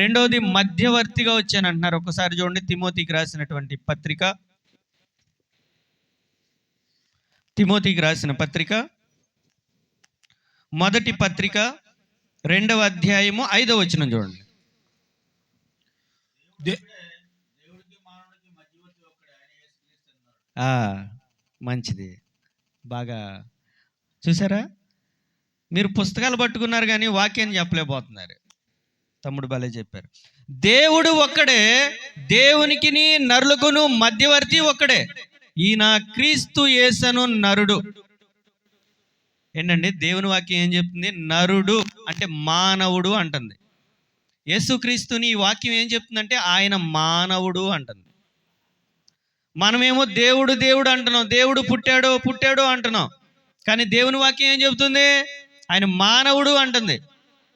S1: రెండోది మధ్యవర్తిగా వచ్చాను అంటున్నారు. ఒకసారి చూడండి, తిమోతికి రాసినటువంటి పత్రిక, తిమోతికి రాసిన పత్రిక, మొదటి పత్రిక 2వ అధ్యాయము 5వ వచనం చూడండి. మంచిది, బాగా చూసారా? మీరు పుస్తకాలు పట్టుకున్నారు కానీ వాక్యాన్ని చెప్పలేకపోతున్నారు. తమ్ముడు భలే చెప్పారు. దేవుడు ఒక్కడే, దేవునికి నరులకును మధ్యవర్తి ఒక్కడే, ఈయన క్రీస్తు యేసను నరుడు. ఏంటండి దేవుని వాక్యం ఏం చెప్తుంది? నరుడు అంటే మానవుడు అంటుంది. యేసుక్రీస్తుని ఈ వాక్యం ఏం చెప్తుందంటే ఆయన మానవుడు అంటుంది. మనమేమో దేవుడు దేవుడు అంటున్నాం, దేవుడు పుట్టాడు అంటున్నాం. కానీ దేవుని వాక్యం ఏం చెబుతుంది? ఆయన మానవుడు అంటుంది.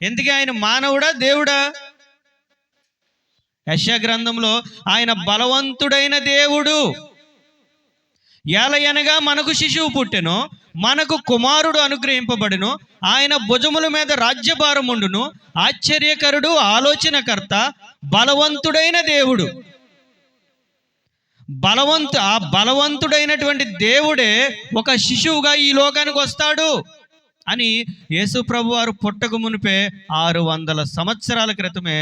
S1: ఎందుకు ఆయన మానవుడా దేవుడా? యెషయా గ్రంథంలో ఆయన బలవంతుడైన దేవుడు, ఏలయనగా మనకు శిశువు పుట్టెను, మనకు కుమారుడు అనుగ్రహింపబడెను, ఆయన భుజముల మీద రాజ్యభారం ఉండును. ఆశ్చర్యకరుడు, ఆలోచనకర్త, బలవంతుడైన దేవుడు. ఆ బలవంతుడైనటువంటి దేవుడే ఒక శిశువుగా ఈ లోకానికి వస్తాడు అని యేసు ప్రభు వారు పుట్టక మునిపే 600 సంవత్సరాల క్రితమే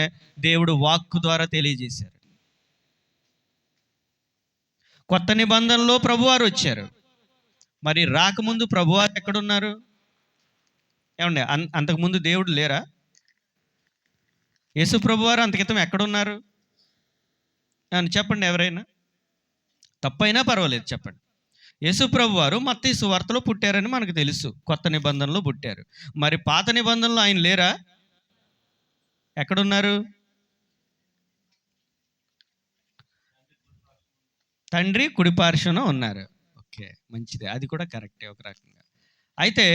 S1: దేవుడు వాక్కు ద్వారా తెలియజేశారు. కొత్త నిబంధనలో ప్రభువారు వచ్చారు. మరి రాకముందు ప్రభువారు ఎక్కడున్నారు? ఏమండి, అంతకుముందు దేవుడు లేరా? యేసు ప్రభువారు అంతకితం ఎక్కడున్నారు అని చెప్పండి. ఎవరైనా తప్పైనా పర్వాలేదు చెప్పండి. యేసు ప్రభువారు మత్తయి సువార్తలో పుట్టారని మనకు తెలుసు, కొత్త నిబంధనలో పుట్టారు. మరి పాత నిబంధనలో ఆయన లేరా? ఎక్కడున్నారు? తండ్రి కుడిపార్శ్వన ఉన్నారు. ఓకే, మంచిదే, అది కూడా కరెక్టే ఒక రకంగా. అయితే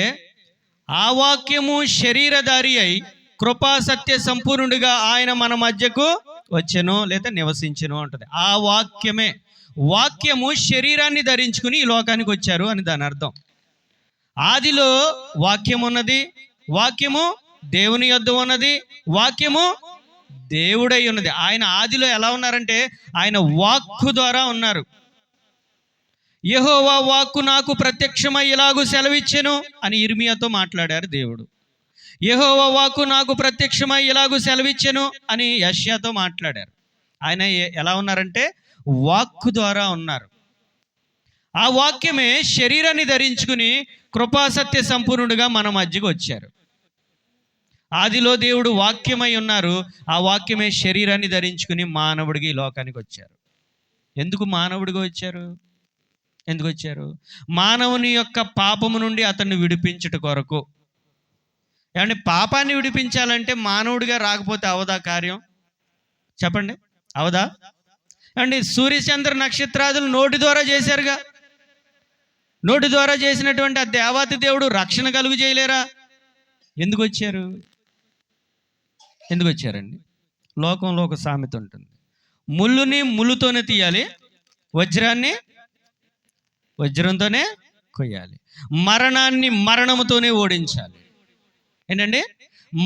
S1: ఆ వాక్యము శరీరధారి అయి కృపా సత్య సంపూర్ణుడిగా ఆయన మన మధ్యకు వచ్చెను లేదా నివసించెను అంటది. ఆ వాక్యము శరీరాన్ని ధరించుకుని ఈ లోకానికి వచ్చారు అని దాని అర్థం. ఆదిలో వాక్యం ఉన్నది, వాక్యము దేవుని యొద్ద ఉన్నది, వాక్యము దేవుడై ఉన్నది. ఆయన ఆదిలో ఎలా ఉన్నారంటే ఆయన వాక్కు ద్వారా ఉన్నారు. యెహోవా వాక్కు నాకు ప్రత్యక్షమై ఇలాగు సెలవిచ్చెను అని ఇర్మియాతో మాట్లాడారు దేవుడు. యెహోవా వాక్కు నాకు ప్రత్యక్షమై ఇలాగు సెలవిచ్చెను అని యెషయాతో మాట్లాడారు. ఆయన ఎలా ఉన్నారంటే వాక్కు ద్వారా ఉన్నారు. ఆ వాక్యమే శరీరాన్ని ధరించుకుని కృపాసత్య సంపూర్ణుడిగా మన మధ్యకు వచ్చారు. ఆదిలో దేవుడు వాక్యమై ఉన్నారు, ఆ వాక్యమే శరీరాన్ని ధరించుకుని మానవుడికి ఈ లోకానికి వచ్చారు. ఎందుకు మానవుడిగా వచ్చారు? ఎందుకు వచ్చారు? మానవుని యొక్క పాపము నుండి అతన్ని విడిపించుట కొరకు. ఏమంటే పాపాన్ని విడిపించాలంటే మానవుడిగా రాకపోతే అవదా కార్యం? చెప్పండి, అవదా? అండి, సూర్యచంద్ర నక్షత్రాదులు నోటి ద్వారా చేశారుగా. నోటి ద్వారా చేసినటువంటి ఆ దేవాతి దేవుడు రక్షణ కలుగు చేయలేరా? ఎందుకు వచ్చారు? ఎందుకు వచ్చారండి? లోకంలో ఒక సామెత ఉంటుంది, ముళ్ళుని ముళ్ళుతోనే తీయాలి, వజ్రాన్ని వజ్రంతోనే కొయ్యాలి, మరణాన్ని మరణముతోనే ఓడించాలి. ఏంటండి?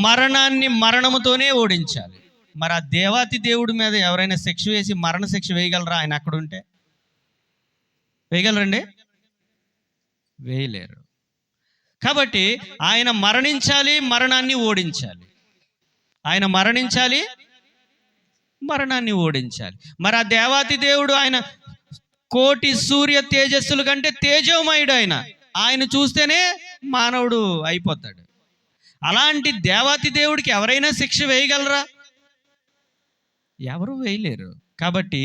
S1: మరణాన్ని మరణముతోనే ఓడించాలి. మరి ఆ దేవాతి దేవుడి మీద ఎవరైనా శిక్ష వేసి మరణ శిక్ష వేయగలరా? ఆయన అక్కడ ఉంటే వేయగలరండి? వేయలేరు. కాబట్టి ఆయన మరణించాలి, మరణాన్ని ఓడించాలి. ఆయన మరణించాలి, మరణాన్ని ఓడించాలి. మరి ఆ దేవాతి దేవుడు ఆయన కోటి సూర్య తేజస్సుల కంటే తేజోమయుడు. ఆయన చూస్తేనే మానవుడు అయిపోతాడు. అలాంటి దేవాతి దేవుడికి ఎవరైనా శిక్ష వేయగలరా? ఎవరు వేయలేరు. కాబట్టి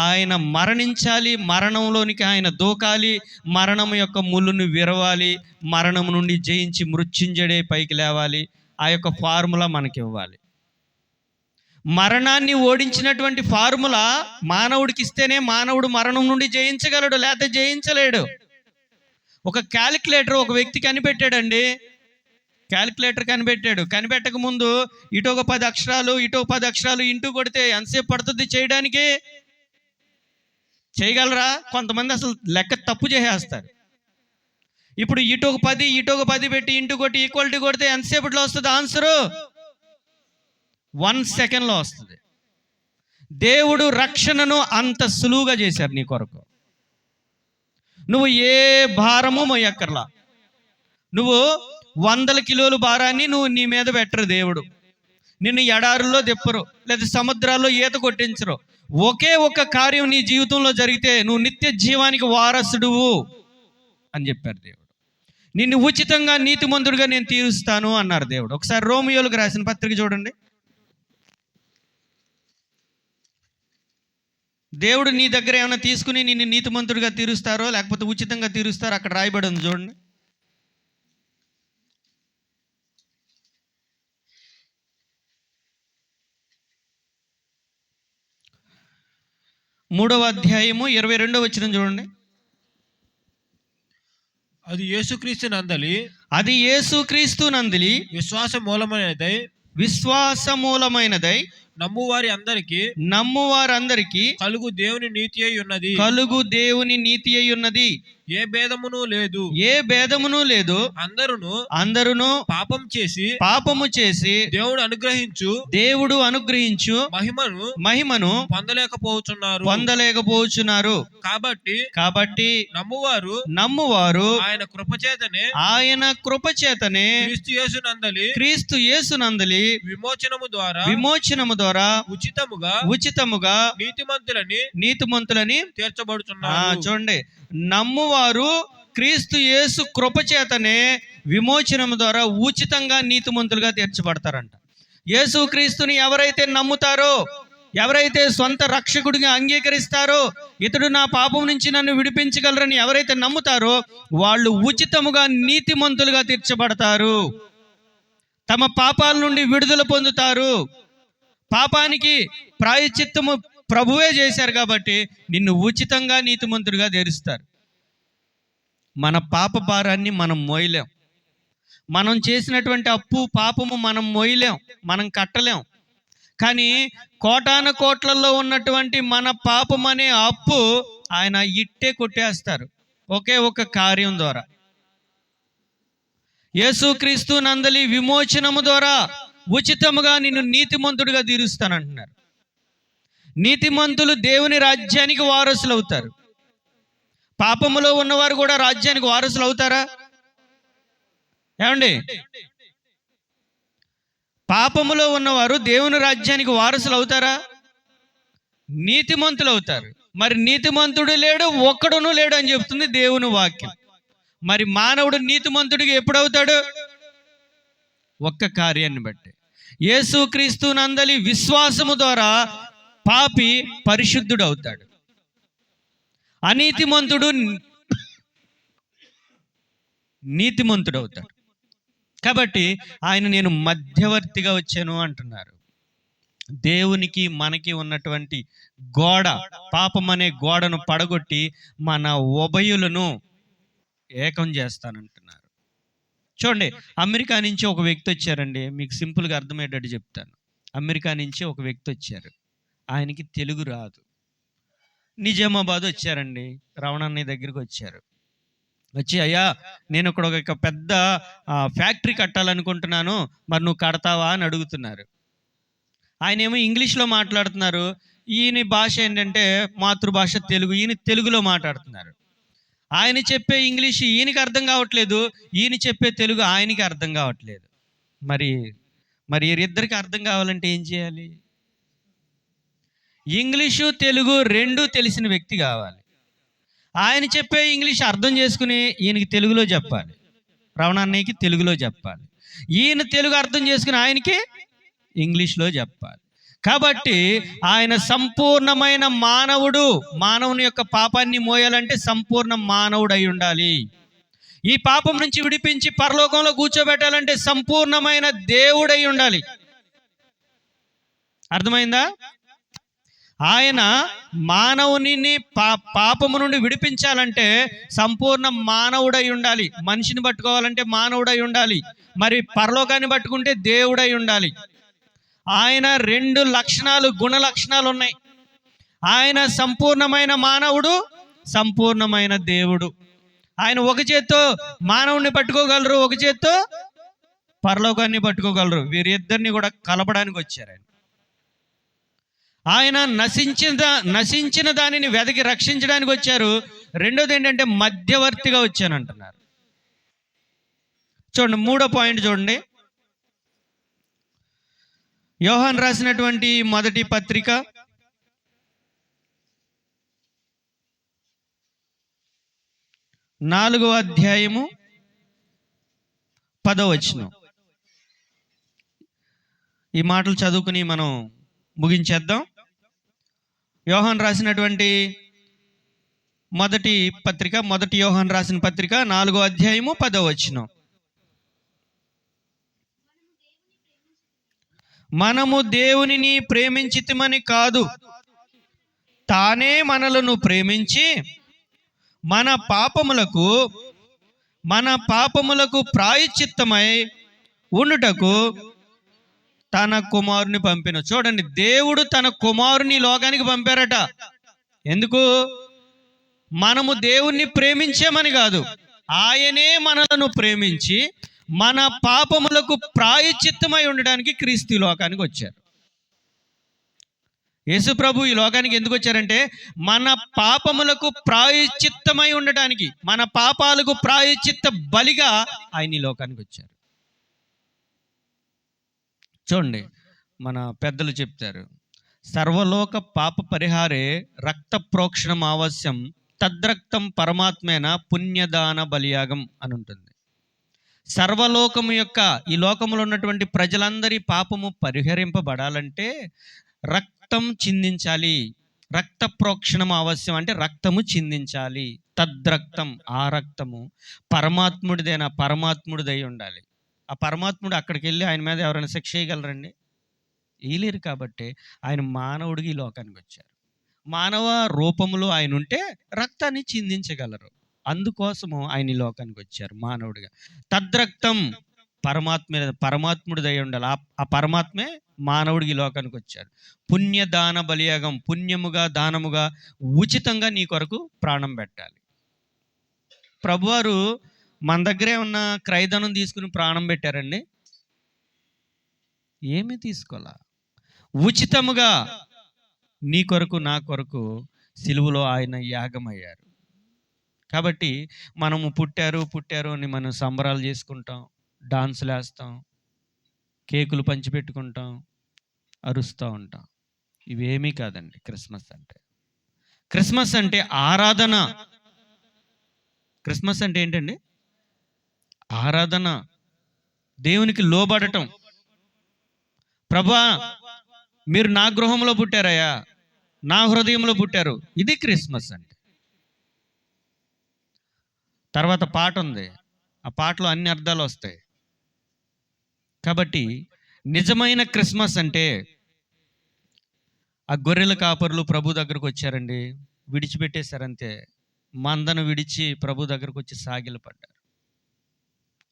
S1: ఆయన మరణించాలి, మరణంలోనికి ఆయన దూకాలి, మరణం యొక్క ముళ్ళును విరవాలి, మరణం నుండి జయించి మృత్యుంజడే పైకి లేవాలి. ఆ యొక్క ఫార్ములా మనకి ఇవ్వాలి. మరణాన్ని ఓడించినటువంటి ఫార్ములా మానవుడికి ఇస్తేనే మానవుడు మరణం నుండి జయించగలడు, లేకపోతే జయించలేడు. ఒక క్యాలిక్యులేటర్ ఒక వ్యక్తి కనిపెట్టాడండి. క్యాలిక్యులేటర్ కనిపెట్టక ముందు ఇటు ఒక 10 అక్షరాలు ఇటు 10 అక్షరాలు ఇంటూ కొడితే ఎంతసేపు పడుతుంది చేయడానికి? చేయగలరా? కొంతమంది అసలు లెక్క తప్పు చేసేస్తారు. ఇప్పుడు ఇటు ఒక 10 ఇటు ఒక 10 పెట్టి ఇంటూ కొట్టి ఈక్వాలిటీ కొడితే ఎంతసేపట్లో వస్తుంది ఆన్సరు? 1 సెకండ్లో వస్తుంది. దేవుడు రక్షణను అంత సులువుగా చేశారు నీ కొరకు. నువ్వు ఏ భారము మోయక్కర్లా. నువ్వు 100 కిలోల భారాన్ని నువ్వు నీ మీద పెట్టరు దేవుడు. నిన్ను ఎడారుల్లో దిప్పరు, లేదా సముద్రాల్లో ఈత కొట్టించరు. ఒకే ఒక కార్యం నీ జీవితంలో జరిగితే నువ్వు నిత్య జీవానికి వారసుడువు అని చెప్పారు దేవుడు. నిన్ను ఉచితంగా నీతిమంతుడిగా నేను తీరుస్తాను అన్నారు దేవుడు. ఒకసారి రోమియోలకు రాసిన పత్రిక చూడండి. దేవుడు నీ దగ్గర ఏమైనా తీసుకుని నిన్ను నీతిమంతుడిగా తీరుస్తారో లేకపోతే ఉచితంగా తీరుస్తారో అక్కడ రాయబడి ఉంది చూడండి. మూడవ అధ్యాయము 22వ వచనం చూడండి.
S2: అది యేసుక్రీస్తు నందలి
S1: విశ్వాస మూలమైనదై
S2: నమ్మువారందరికి కలుగు దేవుని నీతి అయి ఉన్నది. ఏ భేదమును లేదు. అందరును పాపము చేసి దేవుడు అనుగ్రహించు మహిమను పొందలేకపోతున్నారు. కాబట్టి నమ్మువారు ఆయన కృపచేతనే క్రీస్తు యేసునందలి విమోచనము ద్వారా ఉచితముగా నీతిమంతులని తీర్చబడుతున్నారు. చూడండి, నమ్మువారు క్రీస్తు యేసు కృపచేతనే విమోచనము ద్వారా ఉచితంగా నీతిమంతులుగా తీర్చబడతారంట. యేసు క్రీస్తుని ఎవరైతే నమ్ముతారో, ఎవరైతే సొంత రక్షకుడిగా అంగీకరిస్తారో, ఇతడు నా పాపం నుంచి నన్ను విడిపించగలరని ఎవరైతే నమ్ముతారో వాళ్ళు ఉచితముగా నీతిమంతులుగా తీర్చబడతారు. తమ పాపాల నుండి విడుదల పొందుతారు. పాపానికి ప్రాయశ్చిత్తము ప్రభువే చేశారు కాబట్టి నిన్ను ఉచితంగా నీతిమంతుడిగా తీరుస్తారు. మన పాప భారాన్ని మనం మోయలేం. మనం చేసినటువంటి అప్పు పాపము మనం మోయలేం, మనం కట్టలేం. కానీ కోటాను కోట్లలో ఉన్నటువంటి మన పాపం అనే అప్పు ఆయన ఇట్టే కొట్టేస్తారు ఒకే ఒక కార్యం ద్వారా. యేసుక్రీస్తు నందలి విమోచనము ద్వారా ఉచితముగా నిన్ను నీతిమంతుడిగా తీరుస్తానంటున్నారు. నీతిమంతులు దేవుని రాజ్యానికి వారసులు అవుతారు. పాపములో ఉన్నవారు కూడా రాజ్యానికి వారసులు అవుతారా? ఏమండి, పాపములో ఉన్నవారు దేవుని రాజ్యానికి వారసులు అవుతారా? నీతిమంతులు అవుతారు. మరి నీతిమంతుడు లేడు, ఒక్కడును లేడు అని చెప్తుంది దేవుని వాక్యం. మరి మానవుడు నీతిమంతుడిగా ఎప్పుడవుతాడు? ఒక్క కార్యాన్ని బట్టి. యేసుక్రీస్తు నందలి విశ్వాసము ద్వారా పాపి పరిశుద్ధుడు అవుతాడు. అనీతిమంతుడు నీతిమంతుడు అవుతాడు. కాబట్టి ఆయన నేను మధ్యవర్తిగా వచ్చాను అంటున్నారు. దేవునికి మనకి ఉన్నటువంటి గోడ, పాపం అనే గోడను పడగొట్టి మన ఉభయులను ఏకం చేస్తానంటున్నారు. చూడండి, అమెరికా నుంచి ఒక వ్యక్తి వచ్చారండి. మీకు సింపుల్గా అర్థమయ్యేటట్టు చెప్తాను. అమెరికా నుంచి ఒక వ్యక్తి వచ్చారు. ఆయనకి తెలుగు రాదు. నిజామాబాద్ వచ్చారండి. రమణన్నయ్య దగ్గరికి వచ్చారు. వచ్చి, అయ్యా నేను ఇక్కడ ఒక పెద్ద ఫ్యాక్టరీ కట్టాలనుకుంటున్నాను, మరి నువ్వు కడతావా అని అడుగుతున్నారు. ఆయన ఏమో ఇంగ్లీష్లో మాట్లాడుతున్నారు. ఈయన భాష ఏంటంటే మాతృభాష తెలుగు. ఈయన తెలుగులో మాట్లాడుతున్నారు. ఆయన చెప్పే ఇంగ్లీష్ ఈయనకి అర్థం కావట్లేదు, ఈయన చెప్పే తెలుగు ఆయనకి అర్థం కావట్లేదు. మరి వీరిద్దరికి అర్థం కావాలంటే ఏం చేయాలి? ఇంగ్లీషు తెలుగు రెండూ తెలిసిన వ్యక్తి కావాలి. ఆయన చెప్పే ఇంగ్లీష్ అర్థం చేసుకుని ఈయనకి తెలుగులో చెప్పాలి, రమణన్నయ్యకి తెలుగులో చెప్పాలి. ఈయన తెలుగు అర్థం చేసుకుని ఆయనకి ఇంగ్లీష్లో చెప్పాలి. కాబట్టి ఆయన సంపూర్ణమైన మానవుడు. మానవుని యొక్క పాపాన్ని మోయాలంటే సంపూర్ణ మానవుడు అయి ఉండాలి. ఈ పాపం నుంచి విడిపించి పరలోకంలో కూర్చోబెట్టాలంటే సంపూర్ణమైన దేవుడై ఉండాలి. అర్థమైందా? ఆయన మానవుని పాపము నుండి విడిపించాలంటే సంపూర్ణ మానవుడై ఉండాలి. మనిషిని పట్టుకోవాలంటే మానవుడై ఉండాలి. మరి పరలోకాన్ని పట్టుకుంటే దేవుడై ఉండాలి. ఆయన రెండు లక్షణాలు, గుణ లక్షణాలు ఉన్నాయి. ఆయన సంపూర్ణమైన మానవుడు, సంపూర్ణమైన దేవుడు. ఆయన ఒక చేత్తో మానవుడిని పట్టుకోగలరు, ఒక చేత్తో పరలోకాన్ని పట్టుకోగలరు. వీరిద్దరిని కూడా కలపడానికి వచ్చారు. ఆయన నశించిన దానిని వెదకి రక్షించడానికి వచ్చారు. రెండోది ఏంటంటే మధ్యవర్తిగా వచ్చానంటున్నారు. చూడండి, 3వ పాయింట్ చూడండి. యోహాను రాసినటువంటి మొదటి పత్రిక 4వ అధ్యాయము 10వ వచనం. ఈ మాటలు చదువుకుని మనం ముగించేద్దాం. యోహాను రాసినటువంటి మొదటి యోహాను రాసిన పత్రిక 4వ అధ్యాయము 10వ వచనం. మనము దేవునిని ప్రేమించితిమని కాదు, తానే మనలను ప్రేమించి మన పాపములకు ప్రాయశ్చిత్తమై ఉండుటకు తన కుమారుని పంపిన. చూడండి, దేవుడు తన కుమారుని ఈ లోకానికి పంపారట. ఎందుకు? మనము దేవుణ్ణి ప్రేమించామని కాదు, ఆయనే మనలను ప్రేమించి మన పాపములకు ప్రాయశ్చిత్తమై ఉండడానికి క్రీస్తు ఈ లోకానికి వచ్చారు. యేసు ప్రభు ఈ లోకానికి ఎందుకు వచ్చారంటే మన పాపములకు ప్రాయశ్చిత్తమై ఉండటానికి, మన పాపాలకు ప్రాయశ్చిత్త బలిగా ఆయన ఈ లోకానికి వచ్చారు. చూడండి, మన పెద్దలు చెప్తారు, సర్వలోక పాప పరిహారే రక్త ప్రోక్షణం ఆవశ్యం, తద్రక్తం పరమాత్మేన పుణ్యదాన బలియాగం అని ఉంటుంది. సర్వలోకము యొక్క, ఈ లోకములో ఉన్నటువంటి ప్రజలందరి పాపము పరిహరింపబడాలంటే రక్తం చిందించాలి. రక్త ప్రోక్షణం ఆవశ్యం అంటే రక్తము చిందించాలి. తద్రక్తం, ఆ రక్తము పరమాత్ముడిదై ఉండాలి. ఆ పరమాత్ముడు అక్కడికి వెళ్ళి ఆయన మీద ఎవరైనా శిక్ష చేయగలరండి? వేయలేరు. కాబట్టి ఆయన మానవుడికి ఈ లోకానికి వచ్చారు. మానవ రూపంలో ఆయన ఉంటే రక్తాన్ని చిందించగలరు. అందుకోసము ఆయన ఈ లోకానికి వచ్చారు మానవుడిగా. తద్రక్తం పరమాత్ముడిదై ఉండాలి. ఆ పరమాత్మే మానవుడికి ఈ లోకానికి వచ్చారు. పుణ్యదాన బలియాగం, పుణ్యముగా దానముగా ఉచితంగా నీ కొరకు ప్రాణం పెట్టాలి. ప్రభువారు మన దగ్గరే ఉన్న క్రయధనం తీసుకుని ప్రాణం పెట్టారండి? ఏమీ తీసుకోవాలా, ఉచితముగా నీ కొరకు నా కొరకు సిలువలో ఆయన యాగమయ్యారు. కాబట్టి మనము పుట్టారు అని మనం సంబరాలు చేసుకుంటాం, డాన్సులు వేస్తాం, కేకులు పంచిపెట్టుకుంటాం, అరుస్తూ ఉంటాం. ఇవేమీ కాదండి క్రిస్మస్ అంటే. క్రిస్మస్ అంటే ఆరాధన. క్రిస్మస్ అంటే ఏంటండి? ఆరాధన, దేవునికి లోబడటం. ప్రభువా, మీరు నా గృహంలో పుట్టారయ్యా, నా హృదయంలో పుట్టారు. ఇది క్రిస్మస్ అంటే. తర్వాత పాట ఉంది, ఆ పాటలో అన్ని అర్థాలు వస్తాయి. కాబట్టి నిజమైన క్రిస్మస్ అంటే, ఆ గొర్రెల కాపరులు ప్రభు దగ్గరకు వచ్చారండి, విడిచిపెట్టేశారంతే. మందను విడిచి ప్రభు దగ్గరకు వచ్చి సాగిలపడ్డారు,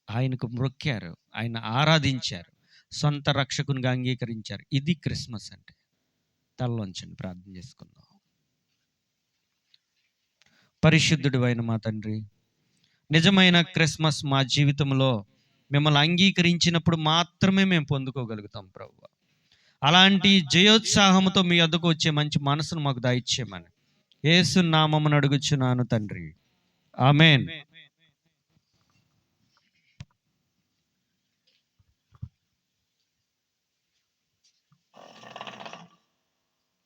S2: ఆయనకు మొక్కారు, ఆయన ఆరాధించారు, సొంత రక్షకునిగా అంగీకరించారు. ఇది క్రిస్మస్ అంటే. తలలోంచండి, ప్రార్థన చేసుకుందాం. పరిశుద్ధుడు అయిన మా తండ్రి, నిజమైన క్రిస్మస్ మా జీవితంలో మిమ్మల్ని అంగీకరించినప్పుడు మాత్రమే మేము పొందుకోగలుగుతాం ప్రభువా. అలాంటి జయోత్సాహంతో మీ వద్దకు వచ్చే మంచి మనసును మాకు దయచేయమని యేసు నామమున అడుగుచున్నాను తండ్రి. ఆమేన్.